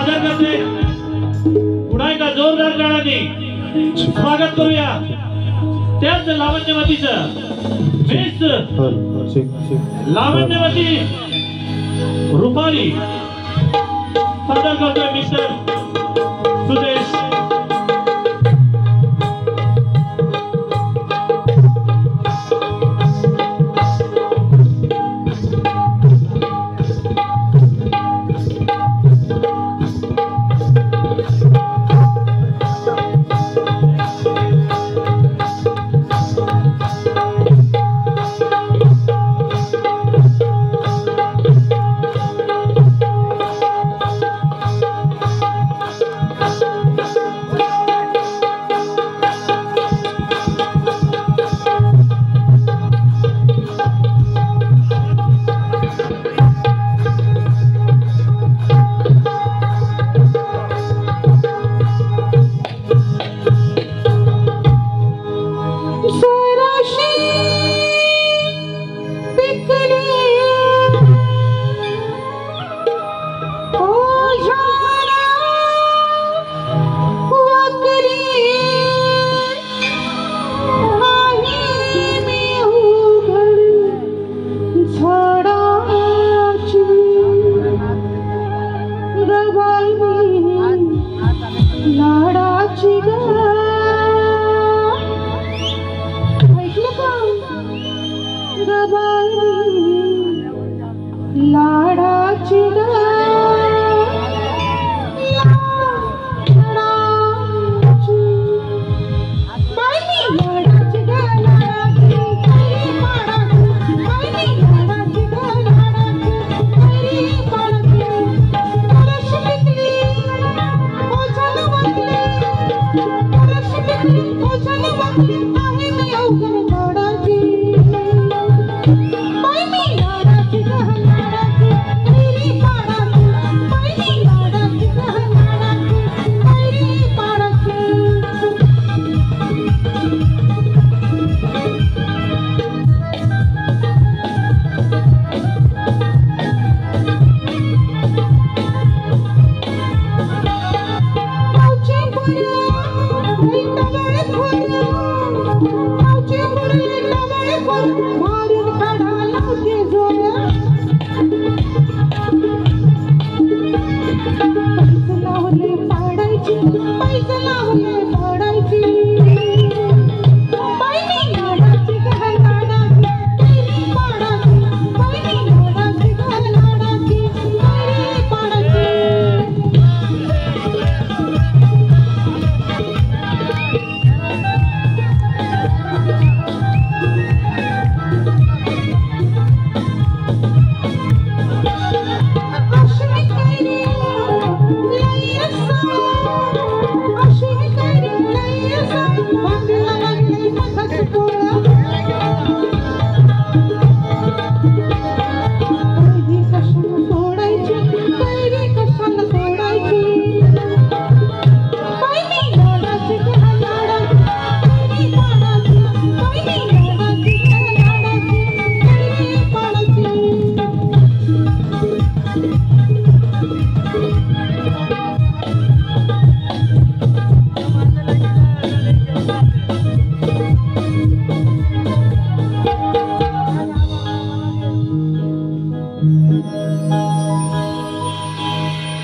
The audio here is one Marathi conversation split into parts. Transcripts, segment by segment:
सादर करते पुन्हा एकदा जोरदार टाळ्यांनी स्वागत करूया त्याच लावण्यवतीचं बेस्ट लावण्यवती रुपाली सादर करतोय मिस्टर सुदेश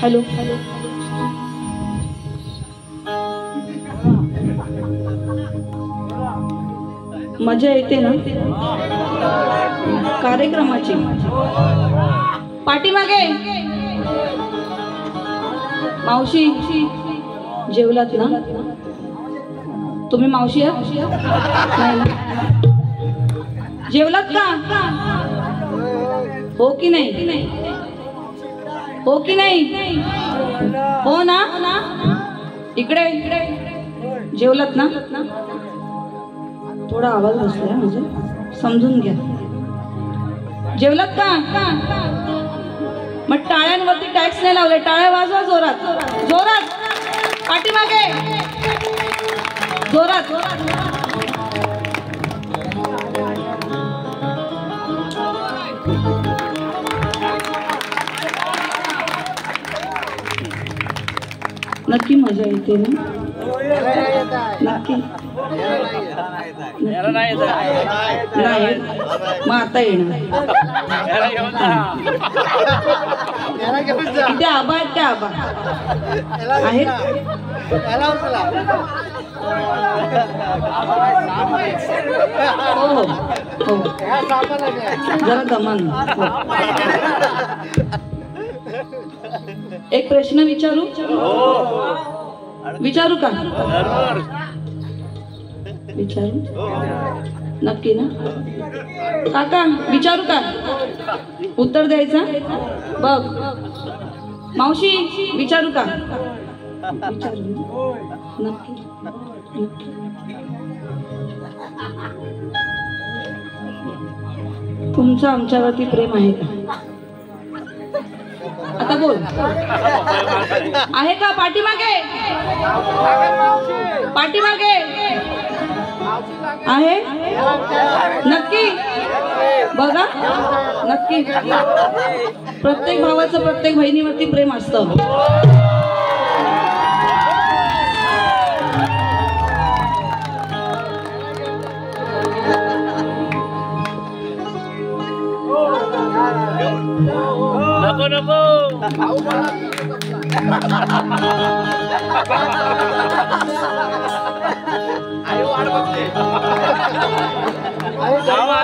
हॅलो मजा येते ना कार्यक्रमाची पाठीमागे मावशी जेवलात ना तुम्ही मावशी जेवलात का हो की नाही हो की नाही हो ना इकडे जेवलात ना थोडा आवाज बसलाय म्हणजे समजून घ्या जेवलात का मग टाळ्यांवरती टॅक्स नाही लावले टाळ्या वाजवा जोरात जोरात पाठीमागे जोरात नक्की मजा येते ना? नक्की नाही मग आता येणार. इथे आबा आहेत का? आबा आहेत. हो हो हो जरा दमान. एक प्रश्न विचारू का? विचारू नक्की ना? काका विचारू का? उत्तर द्यायचं बघ. मावशी विचारू का? विचारू नक्की. तुमचं आमच्यावरती प्रेम आहे का? आता बोल. आहे का? पाठीमागे आहे. नक्की बघा. नक्की प्रत्येक भावाचं प्रत्येक बहिणीवरती प्रेम असतं. नको आयो वाट बघते. जावा.